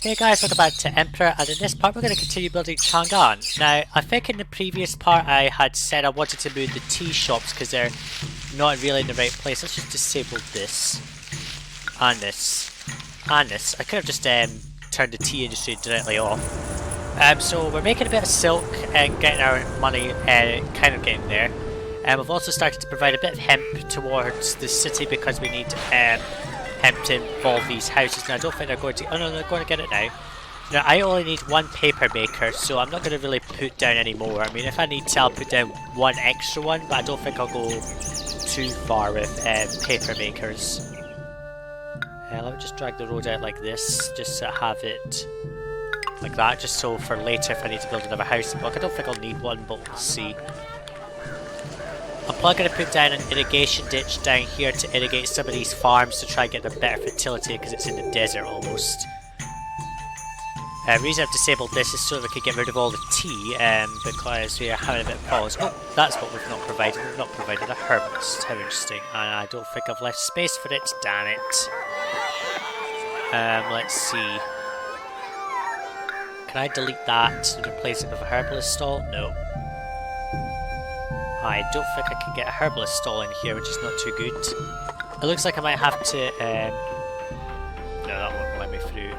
Hey guys, welcome back to Emperor, and in this part we're going to continue building Chang-an. Now, I think in the previous part I had said I wanted to move the tea shops because they're not really in the right place. Let's just disable this. And this. And this. I could have just turned the tea industry directly off. So we're making a bit of silk and getting our money kind of getting there. We've also started to provide a bit of hemp towards the city because we need hemp to involve these houses. Now I don't think they're going to... Oh no, they're going to get it now. Now I only need one paper maker, so I'm not going to really put down any more. I mean, if I need to, I'll put down one extra one, but I don't think I'll go too far with paper makers. Let me just drag the road out like this, just to have it like that, just so for later if I need to build another house block. I don't think I'll need one, but we'll see. I'm probably going to put down an irrigation ditch down here to irrigate some of these farms to try and get them better fertility because it's in the desert almost. The reason I've disabled this is so that we can get rid of all the tea because we are having a bit of problems. Oh, that's what we've not provided. We've not provided a herbalist. How interesting. And I don't think I've left space for it. Damn it. Let's see. Can I delete that and replace it with a herbalist stall? No. I don't think I can get a herbalist stall in here, which is not too good. It looks like I might have to... no, that won't let me through.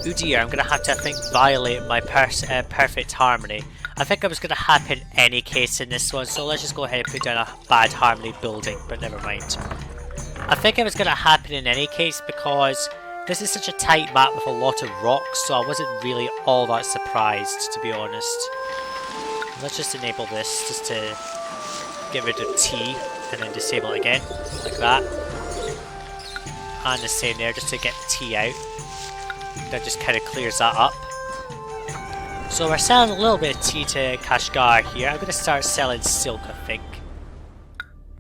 Oh dear, I'm going to have to, I think, violate my perfect harmony. I think it was going to happen any case in this one, so let's just go ahead and put down a bad harmony building, but never mind. I think it was going to happen in any case because this is such a tight map with a lot of rocks, so I wasn't really all that surprised, to be honest. Let's just enable this, just to get rid of T, and then disable it again, like that. And the same there, just to get T out. That just kind of clears that up. So we're selling a little bit of tea to Kashgar here. I'm going to start selling silk, I think.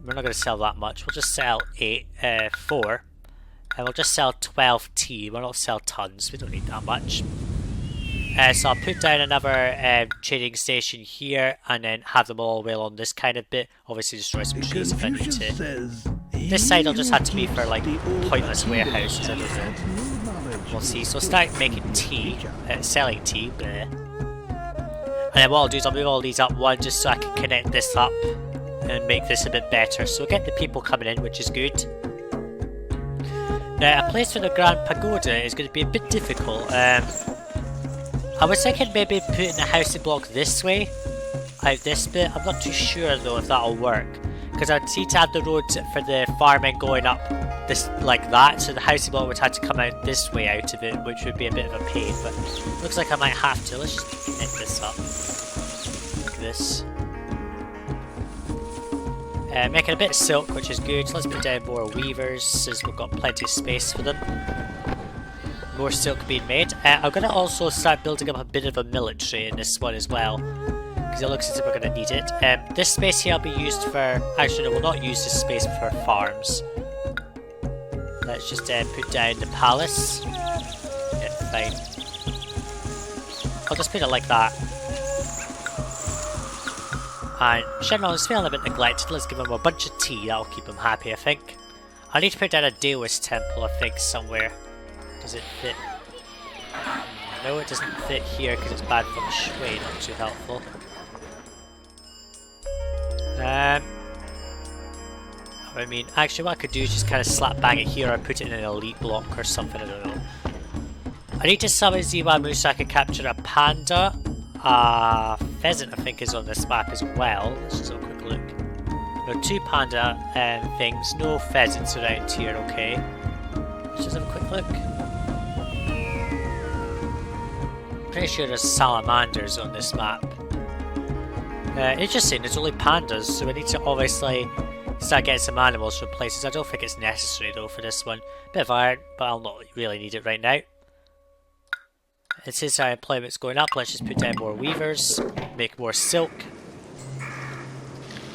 We're not going to sell that much. We'll just sell 4. And we'll just sell 12 tea. We'll not sell tons. We don't need that much. So I'll put down another trading station here and then have them all well on this kind of bit. Obviously destroy some trees if I need to. This side will just have to be for like pointless warehouses, I don't know. We'll see. So I'll start making tea, selling tea. Bleh. And then what I'll do is I'll move all these up one just so I can connect this up and make this a bit better. So we'll get the people coming in, which is good. Now a place for the Grand Pagoda is going to be a bit difficult. I was thinking maybe putting the housing block this way, out this bit. I'm not too sure though if that'll work, because I'd need to have the road for the farming going up this like that, so the housing block would have to come out this way out of it, which would be a bit of a pain, but looks like I might have to. Let's just connect this up, like this. Making a bit of silk, which is good, so let's put down more weavers, since we've got plenty of space for them. More silk being made. I'm going to also start building up a bit of a military in this one as well, because it looks as if we're going to need it. This space here will be used for... Actually, no, we'll not use this space for farms. Let's just put down the palace. Yeah, fine. I'll just put it like that. And Shenron is feeling a bit neglected. Let's give him a bunch of tea. That'll keep him happy, I think. I need to put down a Daoist temple, I think, somewhere. Does it fit? No, it doesn't fit here because it's bad feng shui, not too helpful. I mean, actually what I could do is just kind of slap bang it here or put it in an elite block or something, I don't know. I need to summon Ziwamu so I can capture a panda. Pheasant I think is on this map as well. Let's just have a quick look. No, 2 panda things, no pheasants around here, okay. Let's just have a quick look. Pretty sure there's salamanders on this map. Interesting, there's only pandas, so we need to obviously start getting some animals from places. I don't think it's necessary though for this one. Bit of iron, but I'll not really need it right now. And since our employment's going up, let's just put down more weavers, make more silk.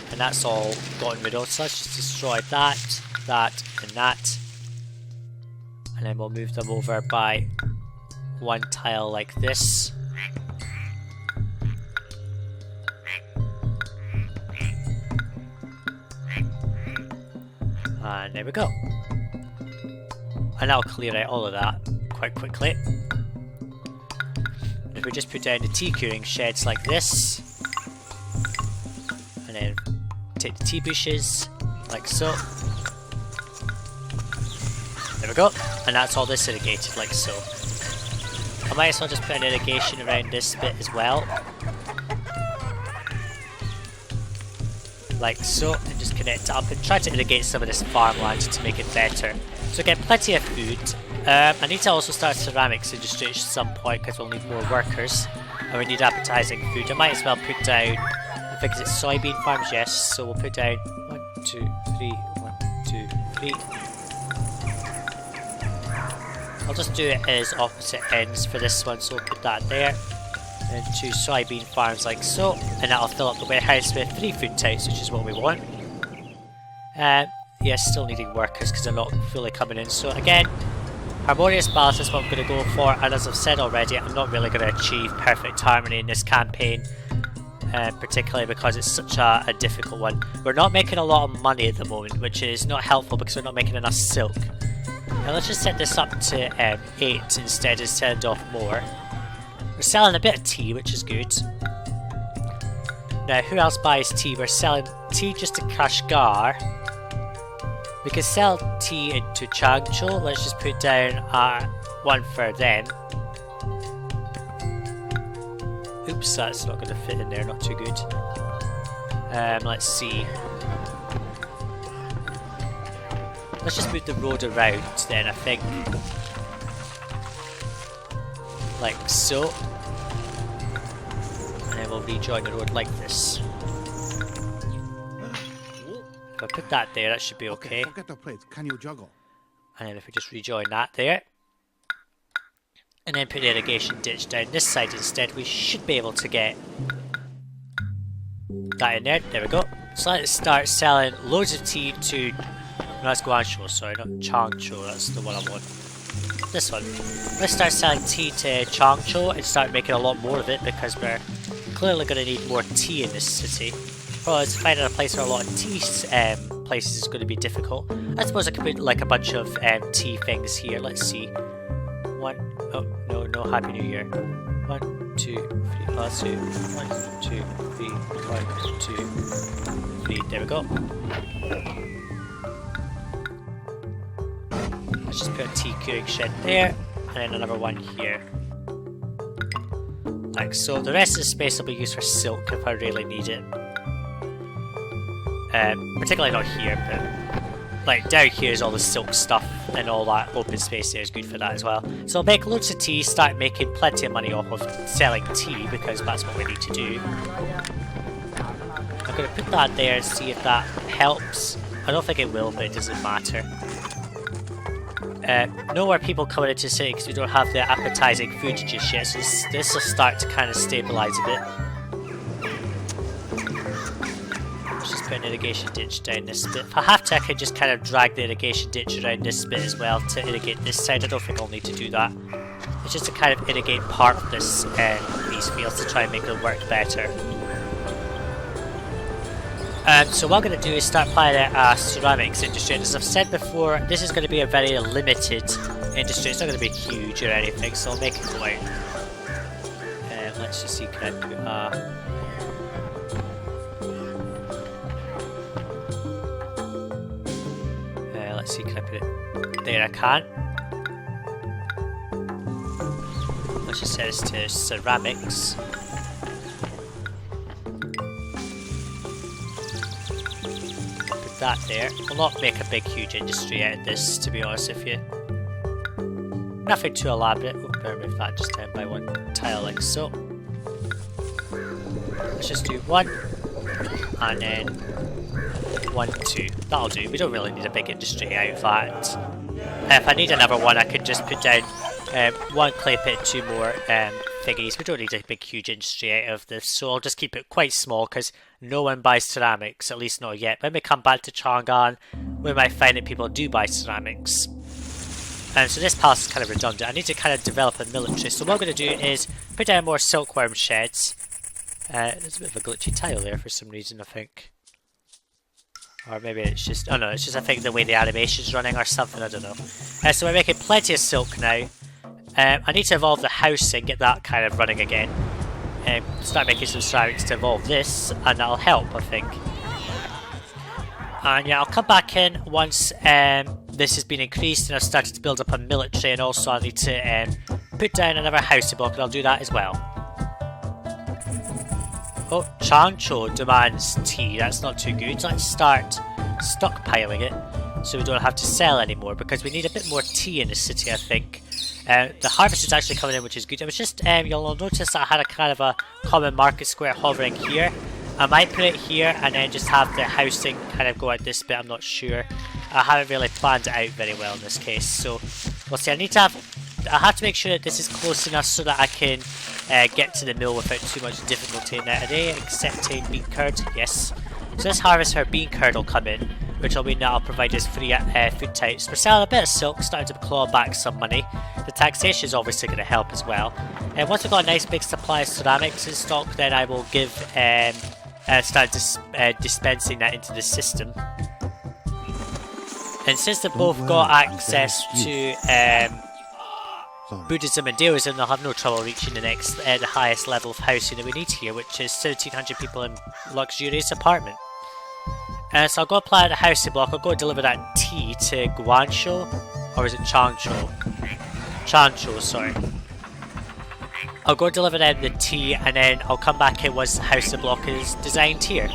And that's all gotten rid of, so let's just destroy that, that, and that. And then we'll move them over by one tile like this. And there we go. and that'll clear out all of that quite quickly. If we just put down the tea curing sheds like this, and then take the tea bushes like so. There we go, and that's all this irrigated like so. I might as well just put an irrigation around this bit as well, like so, and just connect it up and try to irrigate some of this farmland to make it better. So get plenty of food. I need to also start ceramics industry at some point because we'll need more workers and we need appetizing food. I might as well put down, I think it's soybean farms, yes, so we'll put down 1, 2, 3, 1, 2, 3. I'll just do it as opposite ends for this one, so we'll put that there. And 2 soybean farms like so, and that'll fill up the warehouse with 3 food types, which is what we want. Yeah, still needing workers because they're not fully coming in. So again, harmonious balance is what I'm going to go for, and as I've said already, I'm not really going to achieve perfect harmony in this campaign, particularly because it's such a difficult one. We're not making a lot of money at the moment, which is not helpful because we're not making enough silk. Now let's just set this up to 8 instead of send off more. We're selling a bit of tea, which is good. Now, who else buys tea? We're selling tea just to Kashgar. We can sell tea into Changchou. Let's just put down one for them. Oops, that's not going to fit in there, not too good. Let's see. Let's just move the road around then, I think. Like so. And then we'll rejoin the road like this. If I put that there, that should be okay. Forget the plates. Can you juggle? And then if we just rejoin that there. And then put the irrigation ditch down this side instead, we should be able to get that in there. There we go. So let's start selling loads of tea to... No, that's Guangzhou, sorry, not Changchou, that's the one I want. This one. Let's start selling tea to Changchou and start making a lot more of it because we're clearly going to need more tea in this city. Well, it's finding a place for a lot of tea places is going to be difficult. I suppose I could put like a bunch of tea things here. Let's see. Oh no, Happy New Year. 1, 2, 3. Oh, let's do 1, 2, 3. 1, 2, 3. There we go. Let's just put a tea curing shed there, and then another one here. Like so. The rest of the space will be used for silk if I really need it. Particularly not here, but like down here is all the silk stuff, and all that open space there is good for that as well. So I'll make loads of tea, start making plenty of money off of selling tea, because that's what we need to do. I'm going to put that there and see if that helps. I don't think it will, but it doesn't matter. No more people coming into the city because we don't have the appetizing food just yet, so this will start to kind of stabilise a bit. Let's just put an irrigation ditch down this bit. If I have to, I can just kind of drag the irrigation ditch around this bit as well to irrigate this side. I don't think I'll need to do that. It's just to kind of irrigate part of this these fields to try and make it work better. So what I'm going to do is start planning a ceramics industry, and as I've said before, this is going to be a very limited industry. It's not going to be huge or anything, so I'll make it go out. Let's just see, can I put let's see, can I put it there? I can't. Let's just set this to ceramics. That there. We'll not make a big huge industry out of this, to be honest with you. Nothing too elaborate. We'll remove that just down by one tile like so. Let's just do 1 and then 1, 2. That'll do. We don't really need a big industry out of that. If I need another one, I can just put down 1 clay pit, 2 more thingies. We don't need a big huge industry out of this, so I'll just keep it quite small because no one buys ceramics, at least not yet. When we come back to Chang-an, we might find that people do buy ceramics. And so this palace is kind of redundant. I need to kind of develop a military. So what I'm going to do is put down more silkworm sheds. There's a bit of a glitchy tile there for some reason, I think. Or maybe it's just, oh no, it's just I think the way the animation's running or something, I don't know. So we're making plenty of silk now. I need to evolve the housing, get that kind of running again. Start making some ceramics to evolve this, and that'll help, I think. And yeah, I'll come back in once this has been increased and I've started to build up a military, and also I need to put down another housing block, and I'll do that as well. Oh, Changcho demands tea. That's not too good. Let's start stockpiling it so we don't have to sell anymore, because we need a bit more tea in the city, I think. The harvest is actually coming in, which is good. It was just, you'll notice that I had a kind of a common market square hovering here. I might put it here and then just have the housing kind of go out this bit, I'm not sure. I haven't really planned it out very well in this case, so we'll see. I have to make sure that this is close enough so that I can get to the mill without too much difficulty. Now, are they accepting bean curd? Yes. So this harvest her bean curd will come in, which will mean that I'll provide us free food types. We're selling a bit of silk, starting to claw back some money. The taxation is obviously going to help as well. And once we've got a nice big supply of ceramics in stock, then I will give start dispensing that into the system. And since they've both got access to Buddhism and Daoism, they'll have no trouble reaching the next, the highest level of housing that we need here, which is 1,700 people in luxurious apartment. So I'll go apply the housing block. I'll go deliver that tea to Guangzhou, or is it Changzhou? Changzhou, sorry. I'll go deliver them the tea, and then I'll come back in once the housing block is designed here.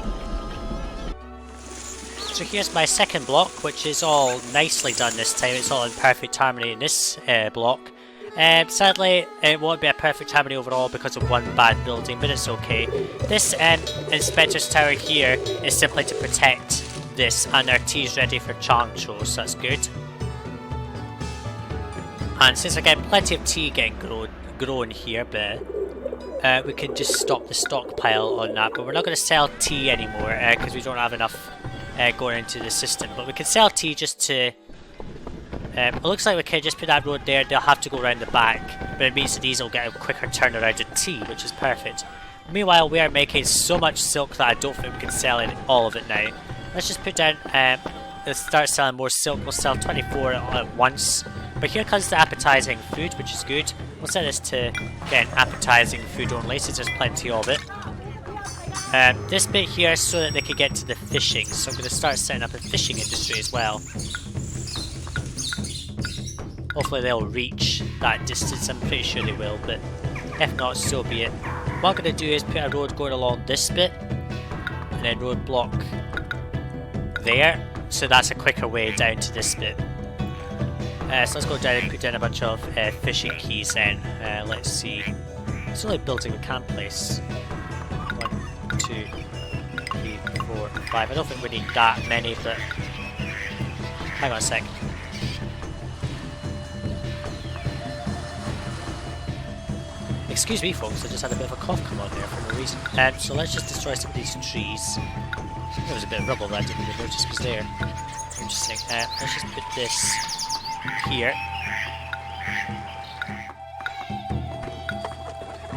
So here's my second block, which is all nicely done this time. It's all in perfect harmony in this block. Sadly, it won't be a perfect harmony overall because of one bad building, but it's okay. This Inspector's Tower here is simply to protect this, and our tea is ready for Changzhou, so that's good. And since I get plenty of tea getting grown here, but we can just stop the stockpile on that. But we're not going to sell tea anymore because we don't have enough going into the system. But we can sell tea just to... it looks like we can just put that road there. They'll have to go around the back, but it means that these will get a quicker turnaround of tea, which is perfect. Meanwhile, we are making so much silk that I don't think we can sell all of it now. Let's just put down... let's start selling more silk. We'll sell 24 at once. But here comes the appetizing food, which is good. We'll set this to, again, appetizing food only, since there's plenty of it. This bit here is so that they can get to the fishing, so I'm going to start setting up a fishing industry as well. Hopefully they'll reach that distance, I'm pretty sure they will, but if not, so be it. What I'm going to do is put a road going along this bit, and then roadblock there, so that's a quicker way down to this bit. So let's go down and put down a bunch of fishing keys then. Let's see. It's only building a camp place. 1, 2, 3, 4, 5. I don't think we need that many, but... Hang on a sec. Excuse me folks, I just had a bit of a cough come on there for no reason. So let's just destroy some of these trees. There was a bit of rubble that I didn't even notice was there. Interesting. Let's just put this here.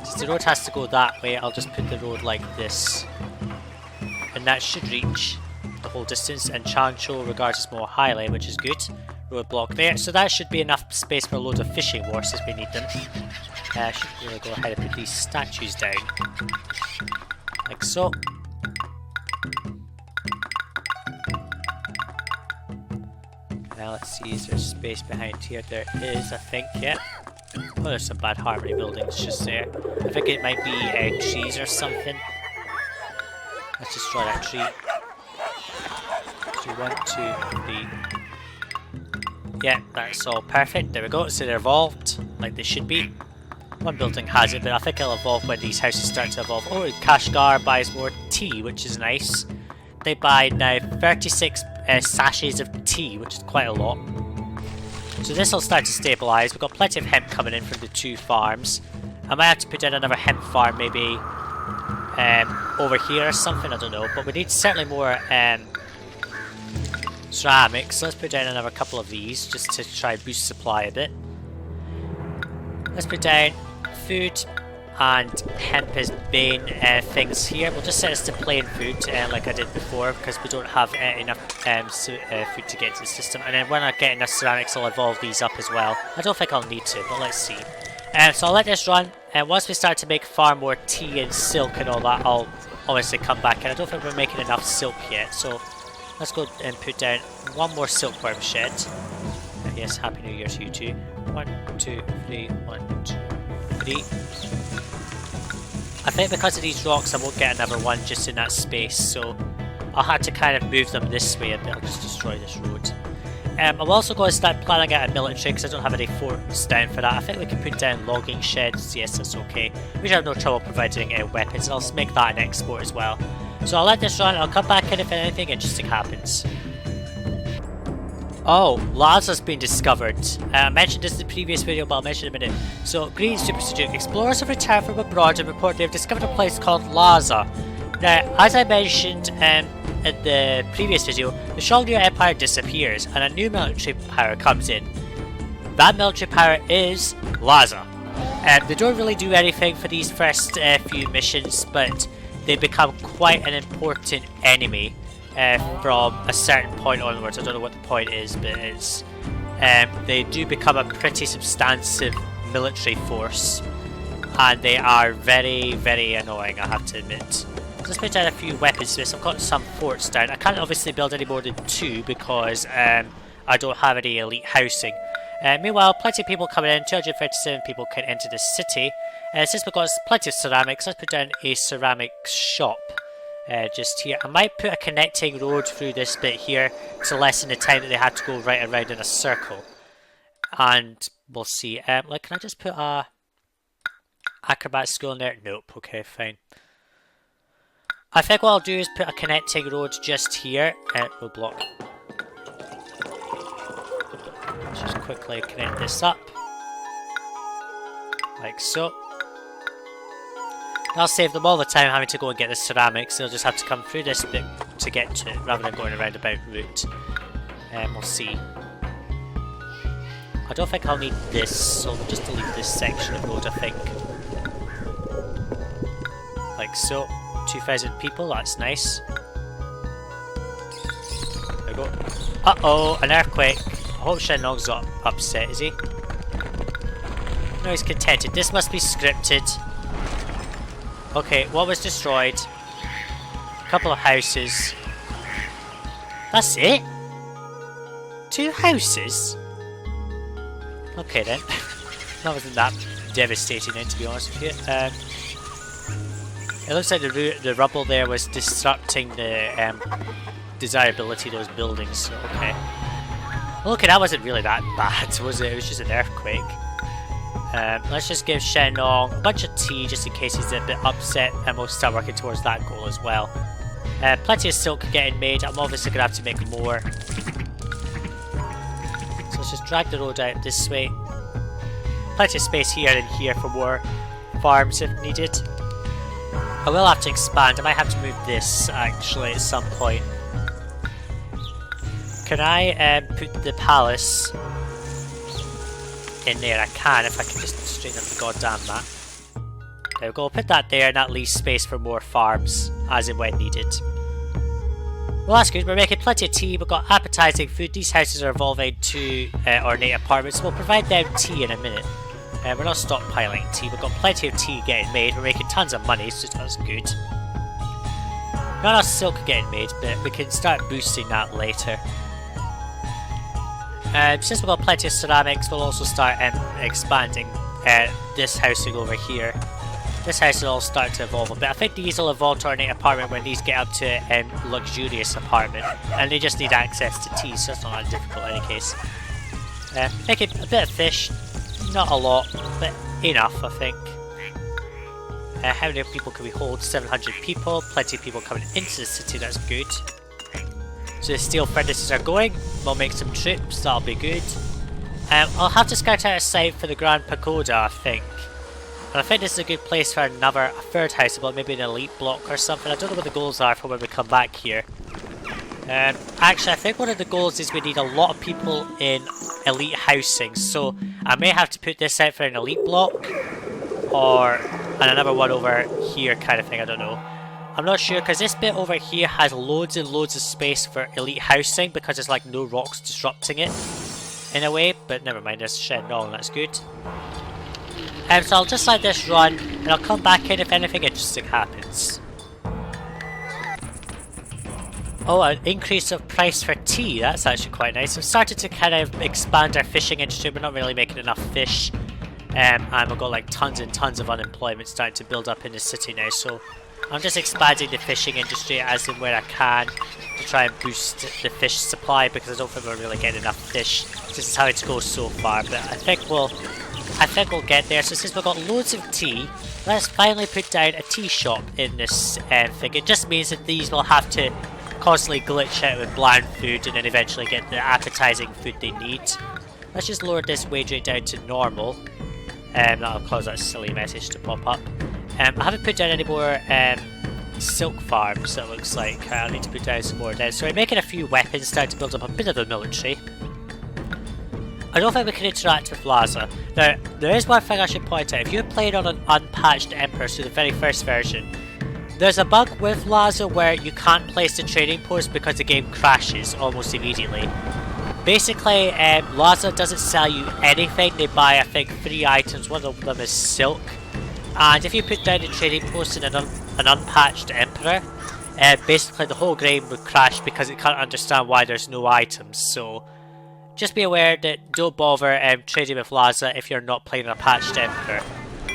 Since the road has to go that way, I'll just put the road like this. And that should reach the whole distance, and Changzhou regards us more highly, which is good. Roadblock there. So that should be enough space for a load of fishing horses if we need them. I should really go ahead and put these statues down. Like so. Now let's see, is there space behind here? There is, I think, yeah. Oh, there's some bad harmony buildings just there. I think it might be trees or something. Let's destroy that tree. So 1, 2, 3. Yeah, that's all perfect. There we go. So they're evolved like they should be. One building has it, but I think it'll evolve when these houses start to evolve. Oh, Kashgar buys more tea, which is nice. They buy now 36 sachets of tea, which is quite a lot. So this will start to stabilise. We've got plenty of hemp coming in from the 2 farms. I might have to put in another hemp farm, maybe over here or something, I don't know. But we need certainly more ceramics. So let's put down another couple of these, just to try and boost supply a bit. Let's put down food. and hemp as main things here. We'll just set this to plain food like I did before, because we don't have enough food to get into the system. And then when I get enough ceramics, I'll evolve these up as well. I don't think I'll need to, but let's see. So I'll let this run, and once we start to make far more tea and silk and all that, I'll obviously come back. And I don't think we're making enough silk yet, so let's go and put down one more silkworm shed. Yes, Happy New Year to you too. 1, 2, 3, 1, 2, 3. I think because of these rocks I won't get another one just in that space, so I'll have to kind of move them this way and I'll just destroy this road. I'm also going to start planning out a military because I don't have any forts down for that. I think we can put down logging sheds, yes that's okay. We should have no trouble providing weapons, and I'll make that an export as well. So I'll let this run, I'll come back in if anything interesting happens. Oh, Laza's been discovered. I mentioned this in the previous video, but I'll mention it in a minute. So, Green Super Sajuuk. Explorers have returned from abroad and report they've discovered a place called Laza. Now, as I mentioned in the previous video, the Shongnyu Empire disappears and a new military power comes in. That military power is Laza. They don't really do anything for these first few missions, but they become quite an important enemy. From a certain point onwards. I don't know what the point is, but it's they do become a pretty substantive military force, and they are very, very annoying, I have to admit. Let's put down a few weapons to this. I've got some forts down. I can't obviously build any more than 2 because I don't have any elite housing. Meanwhile, plenty of people coming in. 257 people can enter the city. Since we've got plenty of ceramics, let's put down a ceramic shop. Just here. I might put a connecting road through this bit here to lessen the time that they had to go right around in a circle. And we'll see. Like, can I just put a acrobat school in there? Nope. Okay, fine. I think what I'll do is put a connecting road just here. We'll block. Let's just quickly connect this up. Like so. I'll save them all the time having to go and get the ceramics. They'll just have to come through this bit to get to it, rather than going a roundabout route. We'll see. I don't think I'll need this, so we'll just delete this section of road, I think. Like so. 2,000 people, that's nice. There we go. Uh-oh, an earthquake. I hope Shenlong's not upset, is he? No, he's contented. This must be scripted. Okay, what was destroyed? A couple of houses. That's it? 2 houses? Okay then. That wasn't that devastating then, to be honest with you. It looks like the rubble there was disrupting the desirability of those buildings, so okay. Well, okay, that wasn't really that bad, was it? It was just an earthquake. Let's just give Shenlong a bunch of tea just in case he's a bit upset, and we'll start working towards that goal as well. Plenty of silk getting made. I'm obviously going to have to make more. So let's just drag the road out this way. Plenty of space here and here for more farms if needed. I will have to expand. I might have to move this actually at some point. Can I put the palace in there? I can, if I can just straighten up the goddamn map. There we go, put that there, and that leaves space for more farms as and when needed. Well, that's good. We're making plenty of tea. We've got appetizing food. These houses are evolving to ornate apartments. We'll provide them tea in a minute. We're not stockpiling tea. We've got plenty of tea getting made. We're making tons of money, so that's good. Not enough silk getting made, but we can start boosting that later. Since we've got plenty of ceramics, we'll also start expanding this housing over here. This house will all start to evolve a bit. I think these will evolve to ornate apartment when these get up to luxurious apartment, and they just need access to tea, so that's not that difficult in any case. Making a bit of fish, not a lot, but enough, I think. How many people can we hold? 700 people. Plenty of people coming into the city, that's good. So the steel furnaces are going. We'll make some troops, that'll be good. I'll have to scout out a site for the Grand Pagoda, I think. And I think this is a good place for a third house, about maybe an elite block or something. I don't know what the goals are for when we come back here. Actually, I think one of the goals is we need a lot of people in elite housing. So I may have to put this out for an elite block, or and another one over here kind of thing, I don't know. I'm not sure, because this bit over here has loads and loads of space for elite housing, because there's like no rocks disrupting it, in a way, but never mind, there's shed and all, and that's good. So I'll just let this run, and I'll come back in if anything interesting happens. Oh, an increase of price for tea, that's actually quite nice. We've started to kind of expand our fishing industry, we're not really making enough fish. And we've got like tons and tons of unemployment starting to build up in the city now, so I'm just expanding the fishing industry as in where I can to try and boost the fish supply, because I don't think we're really getting enough fish. This is how it's goes so far, but I think we'll get there. So since we've got loads of tea, let's finally put down a tea shop in this thing. It just means that these will have to constantly glitch out with bland food and then eventually get the appetizing food they need. Let's just lower this wage rate down to normal. That'll cause that silly message to pop up. I haven't put down any more silk farms, it looks like. I'll need to put down some more down. So we're making a few weapons, starting to build up a bit of a military. I don't think we can interact with Laza. Now, there is one thing I should point out. If you're playing on an unpatched Emperor, so the very first version, there's a bug with Laza where you can't place the trading post because the game crashes almost immediately. Basically, Laza doesn't sell you anything. They buy, I think, 3 items. One of them is silk. And if you put down a trading post in an unpatched Emperor, basically the whole game would crash because it can't understand why there's no items. So just be aware that don't bother trading with Laza if you're not playing a patched Emperor,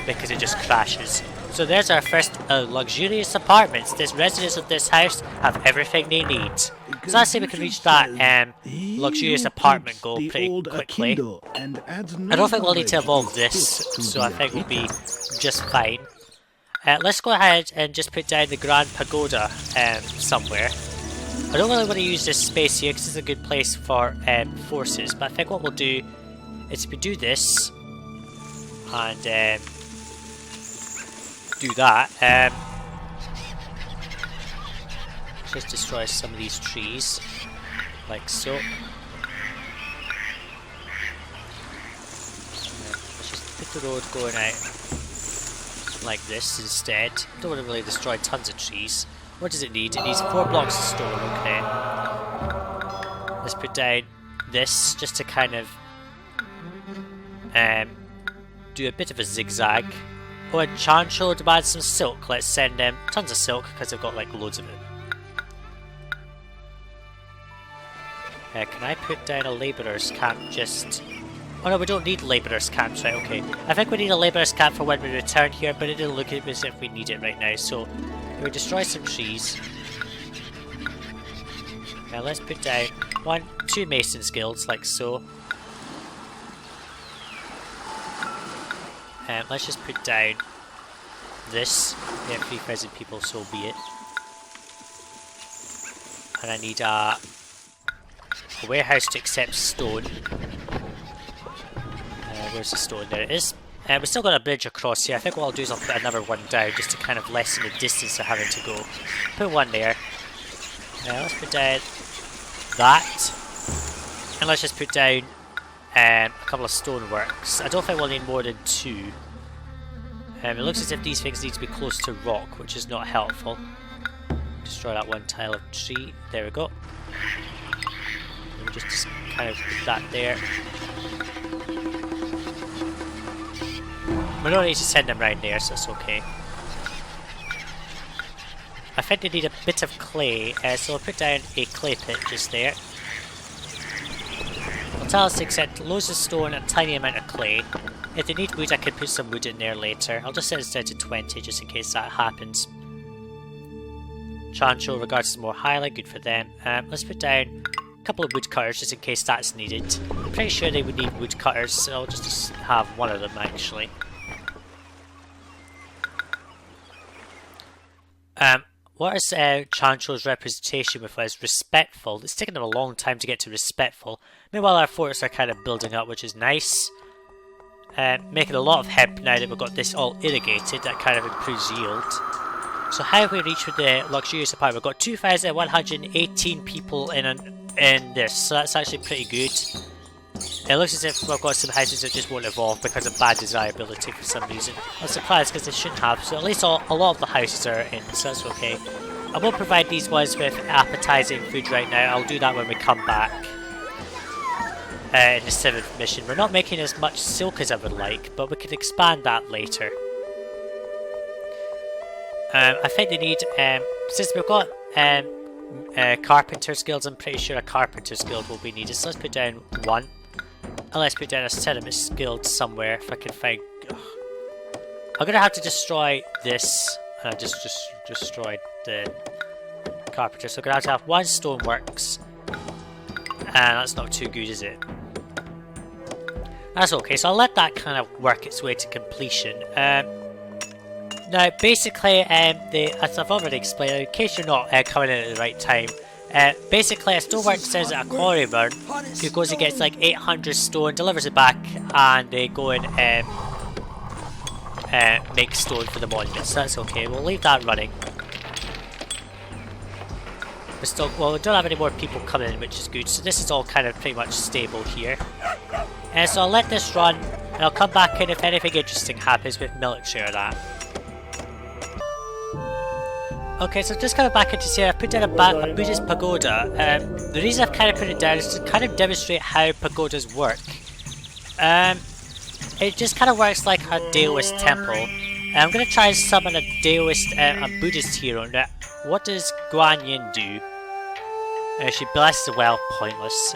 because it just crashes. So there's our first luxurious apartments. The residents of this house have everything they need. So let's say we can reach that luxurious apartment goal pretty quickly. I don't think we'll need to evolve this, so I think we'll be just fine. Let's go ahead and just put down the Grand Pagoda somewhere. I don't really want to use this space here because it's a good place for forces, but I think what we'll do is we do this and do that. Just destroy some of these trees, like so. Let's just put the road going out like this instead. Don't want to really destroy tons of trees. What does it need? It needs 4 blocks of stone, okay. Let's put down this just to kind of do a bit of a zigzag. Oh, and Chancho demands some silk. Let's send them tons of silk because they've got like loads of it. Can I put down a labourer's camp just... Oh no, we don't need labourer's camps, right, okay. I think we need a labourer's camp for when we return here, but it didn't look as if we need it right now, so... We destroy some trees. Now let's put down 2 mason's guilds, like so. Let's just put down this. We have 3,000 people, so be it. And I need a warehouse to accept stone. Where's the stone? There it is. We've still got a bridge across here. I think what I'll do is I'll put another one down just to kind of lessen the distance of having to go. Put one there. Let's put down that. And let's just put down a couple of stoneworks. I don't think we'll need more than 2. It looks as if these things need to be close to rock, which is not helpful. Destroy that one tile of tree. There we go. We'll just kind of put that there. We don't need to send them round there, so it's okay. I think they need a bit of clay, so I'll put down a clay pit just there. I'll tell us to accept loads of stone and a tiny amount of clay. If they need wood, I can put some wood in there later. I'll just set it down to 20 just in case that happens. Chancho regards them more highly, good for them. Let's put down a couple of woodcutters just in case that's needed. I'm pretty sure they would need woodcutters, so I'll just have one of them actually. What is Chancho's representation with us? Respectful. It's taken them a long time to get to respectful. Meanwhile, our forts are kind of building up, which is nice. Making a lot of hemp now that we've got this all irrigated. That kind of improves yield. So how have we reached with the luxurious apartment? We've got 2,118 people in this, so that's actually pretty good. It looks as if we've got some houses that just won't evolve because of bad desirability for some reason. I'm surprised because they shouldn't have, so at least a lot of the houses are in, so that's okay. I won't provide these ones with appetizing food right now. I'll do that when we come back in the 7th mission. We're not making as much silk as I would like, but we can expand that later. I think they need, since we've got carpenter's guilds, I'm pretty sure a carpenter's guild will be needed, so let's put down 1. And let's put down a ceramist guild somewhere if I can find... Ugh. I'm gonna have to destroy this. I just destroyed the carpenter, so I'm gonna have to have 1 stoneworks. And that's not too good, is it? That's okay, so I'll let that kind of work its way to completion. Now, basically, as I've already explained, in case you're not coming in at the right time, basically a stonework sends out a quarryman who goes and gets like 800 stone, delivers it back, and they go and make stone for the monument, so that's okay. We'll leave that running. Well, we don't have any more people coming in, which is good, so this is all kind of pretty much stable here. So I'll let this run, and I'll come back in if anything interesting happens with military or that. Okay, so just coming back in to say I've put down a Buddhist pagoda. The reason I've kind of put it down is to kind of demonstrate how pagodas work. It just kind of works like a Daoist temple. I'm going to try and summon a Daoist, a Buddhist hero. Now, what does Guan Yin do? She blesses the well, pointless.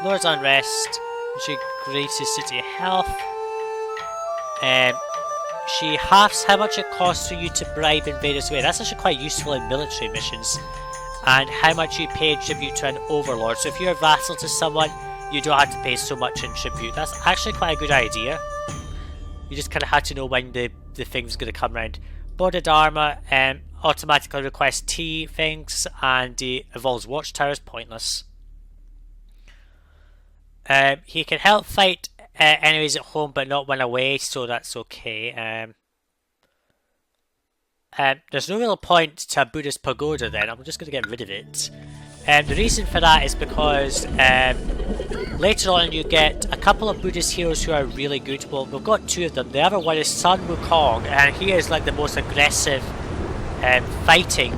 Lowers unrest. She increases city health. She halves how much it costs for you to bribe invaders away. That's actually quite useful in military missions. And how much you pay in tribute to an overlord. So if you're a vassal to someone, you don't have to pay so much in tribute. That's actually quite a good idea. You just kind of had to know when the thing's going to come around. Border Dharma automatically requests T things, and he evolves watchtowers. Pointless. He can help fight enemies at home but not when away, so that's okay. There's no real point to a Buddhist pagoda then. I'm just going to get rid of it. The reason for that is because later on you get a couple of Buddhist heroes who are really good. Well, we've got 2 of them. The other one is Sun Wukong, and he is like the most aggressive fighting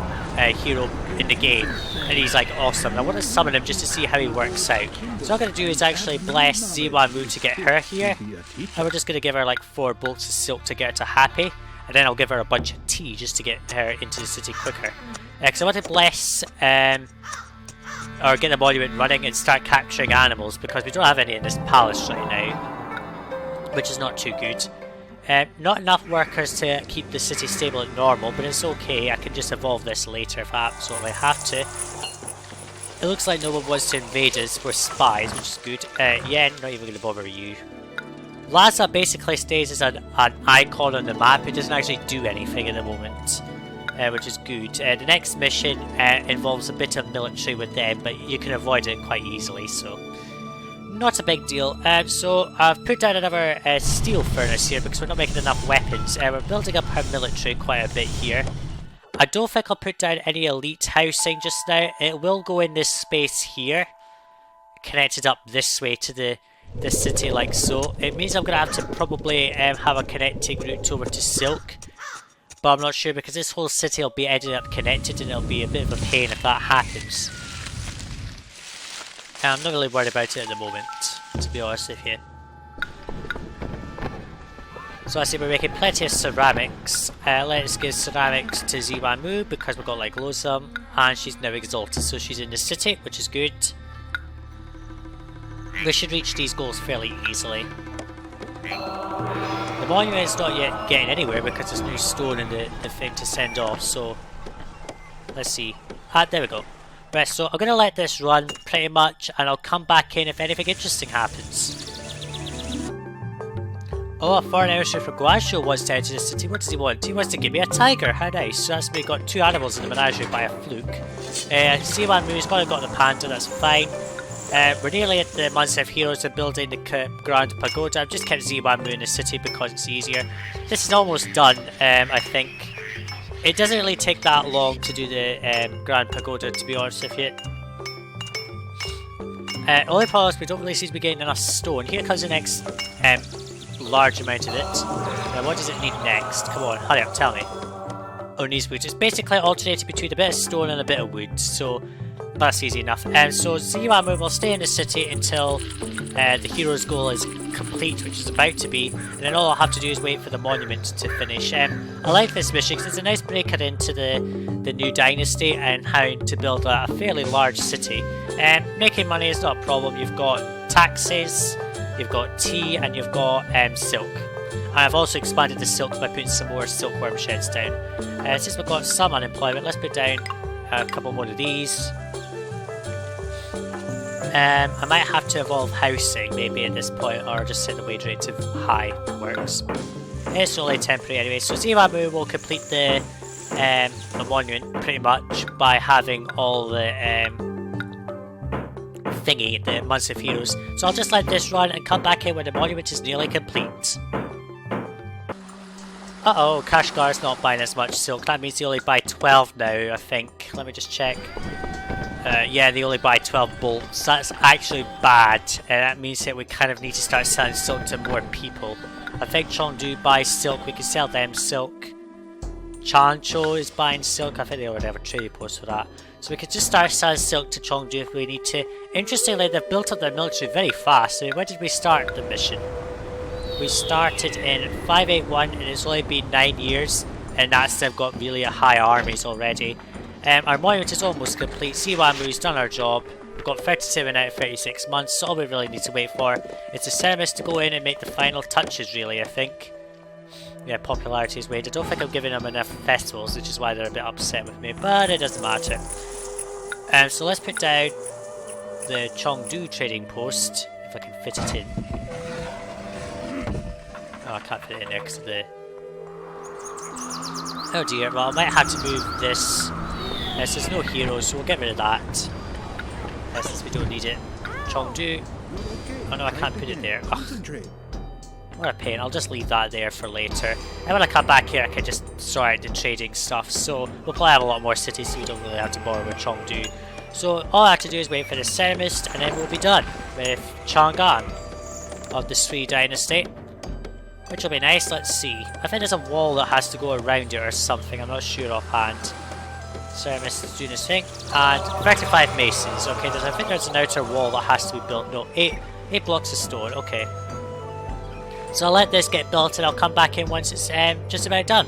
hero in the game, and he's like awesome. I want to summon him just to see how he works out. So what I'm going to do is actually bless Ziwamu to get her here, and we're just going to give her like 4 bolts of silk to get her to happy, and then I'll give her a bunch of tea just to get her into the city quicker. Because I want to bless or get the monument running and start capturing animals, because we don't have any in this palace right now, which is not too good. Not enough workers to keep the city stable at normal, but it's okay. I can just evolve this later if I absolutely have to. It looks like no one wants to invade us. We're spies, which is good. Yeah, not even going to bother you. Laza basically stays as an icon on the map. It doesn't actually do anything at the moment, which is good. The next mission involves a bit of military with them, but you can avoid it quite easily, so not a big deal. So I've put down another steel furnace here because we're not making enough weapons. We're building up our military quite a bit here. I don't think I'll put down any elite housing just now. It will go in this space here, connected up this way to the city like so. It means I'm going to have to probably have a connecting route over to Silk, but I'm not sure because this whole city will be ending up connected, and it'll be a bit of a pain if that happens. I'm not really worried about it at the moment, to be honest with you. So I see we're making plenty of ceramics. Let's give ceramics to Ziwamu because we've got like loads of them, and she's now exalted, so she's in the city, which is good. We should reach these goals fairly easily. The monument is not yet getting anywhere because there's no stone in the thing to send off, so let's see. There we go. Right, so I'm going to let this run pretty much, and I'll come back in if anything interesting happens. Oh, a foreign emissary for Guangzhou wants to enter the city. What does he want? He wants to give me a tiger. How nice. So that's me got 2 animals in the menagerie by a fluke. Ziwamu's got the panda, that's fine. We're nearly at the months of heroes and building the Grand Pagoda. I've just kept Ziwamu in the city because it's easier. This is almost done, I think. It doesn't really take that long to do the Grand Pagoda, to be honest with you. Only problem is we don't really seem to be getting enough stone. Here comes the next large amount of it. Now what does it need next? Come on, hurry up, tell me. Oh, it needs wood. It's basically alternating between a bit of stone and a bit of wood, so that's easy enough. So Ziwamu will stay in the city until the hero's goal is complete, which is about to be, and then all I'll have to do is wait for the monument to finish. I like this mission because it's a nice breaker into the new dynasty and how to build a fairly large city. Making money is not a problem. You've got taxes, you've got tea, and you've got silk. And I've also expanded the silk by putting some more silkworm sheds down. Since we've got some unemployment, let's put down a couple more of these. I might have to evolve housing maybe at this point, or just set the wage rate to high. Works. It's only temporary anyway. So Ziwamu will complete the monument pretty much by having all the the Months of Heroes. So I'll just let this run and come back in when the monument is nearly complete. Uh-oh, Kashgar's not buying as much silk. That means they only buy 12 now, I think. Let me just check. Yeah, they only buy 12 bolts. That's actually bad. That means that we kind of need to start selling silk to more people. I think Chengdu buys silk. We can sell them silk. Chancho is buying silk. I think they already have a trading post for that. So we could just start selling silk to Chengdu if we need to. Interestingly, they've built up their military very fast. I mean, when did we start the mission? We started in 581 and it's only been 9 years. And that's they've got really high armies already. Our monument is almost complete. Ziwamu's done our job. We've got 37 out of 36 months, so all we really need to wait for is the ceremony to go in and make the final touches, really, I think. Yeah, popularity is weighed. I don't think I'm giving them enough festivals, which is why they're a bit upset with me, but it doesn't matter. So let's put down the Chengdu trading post, if I can fit it in. Oh, I can't fit it in there because of the... Oh dear, well I might have to move this. There's no heroes, so we'll get rid of that. Since we don't need it. Chengdu. Oh no, I can't put it there. Ugh. What a pain. I'll just leave that there for later. And when I come back here, I can just sort out the trading stuff. So we'll probably have a lot more cities, so we don't really have to bother with Chengdu. So all I have to do is wait for the ceramist, and then we'll be done with Chang-an of the Sui dynasty. Which will be nice. Let's see. I think there's a wall that has to go around it or something. I'm not sure offhand. Ceramist is doing his thing. And 35 masons. Okay, I think there's an outer wall that has to be built. No, 8 blocks of stone. Okay. So I'll let this get built and I'll come back in once it's just about done.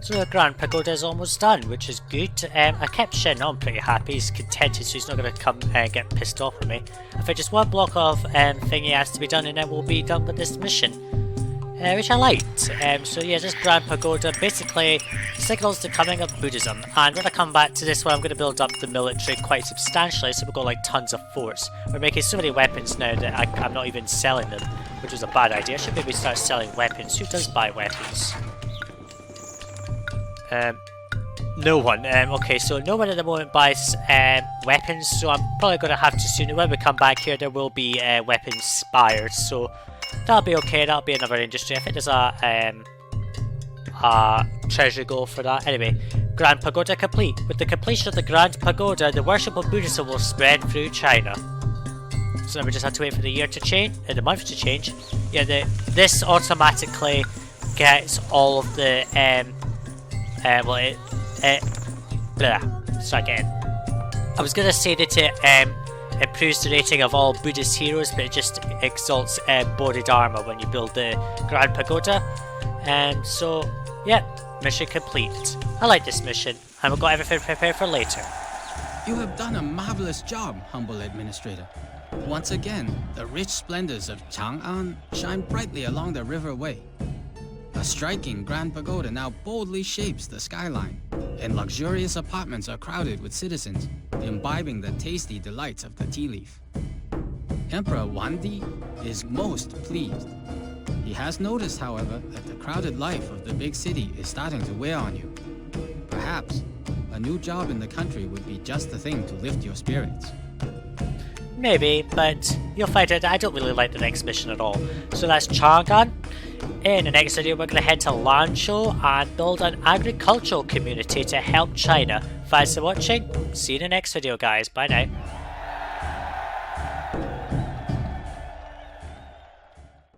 So the Grand Pagoda is almost done, which is good. I kept Shen on pretty happy. He's contented, so he's not going to come and get pissed off with me. I think just one block of thingy has to be done and then we'll be done with this mission. Which I liked. So yeah, this Grand Pagoda basically signals the coming of Buddhism. And when I come back to this one, I'm going to build up the military quite substantially. So we've got like tons of forts. We're making so many weapons now that I'm not even selling them, which was a bad idea. I should maybe start selling weapons. Who does buy weapons? No one. Okay, so no one at the moment buys weapons, so I'm probably going to have to soon. When we come back here, there will be weapons spires, so that'll be okay. That'll be another industry. I think there's a treasure goal for that. Anyway, Grand Pagoda complete. With the completion of the Grand Pagoda, the worship of Buddhism will spread through China. So now we just have to wait for the year to change, the month to change. Yeah, this automatically gets all of the start again. I was gonna say that it improves the rating of all Buddhist heroes, but it just exalts bodied armor when you build the Grand Pagoda. So yeah, mission complete. I like this mission, and we've got everything prepared for later. You have done a marvelous job, humble administrator. Once again, the rich splendors of Chang-an shine brightly along the river way. A striking Grand Pagoda now boldly shapes the skyline, and luxurious apartments are crowded with citizens, imbibing the tasty delights of the tea leaf. Emperor Wandi is most pleased. He has noticed, however, that the crowded life of the big city is starting to wear on you. Perhaps a new job in the country would be just the thing to lift your spirits. Maybe, but you'll find out that I don't really like the next mission at all. So that's Chang-an. In the next video, we're going to head to Lanzhou and build an agricultural community to help China. Thanks for watching. See you in the next video, guys. Bye now.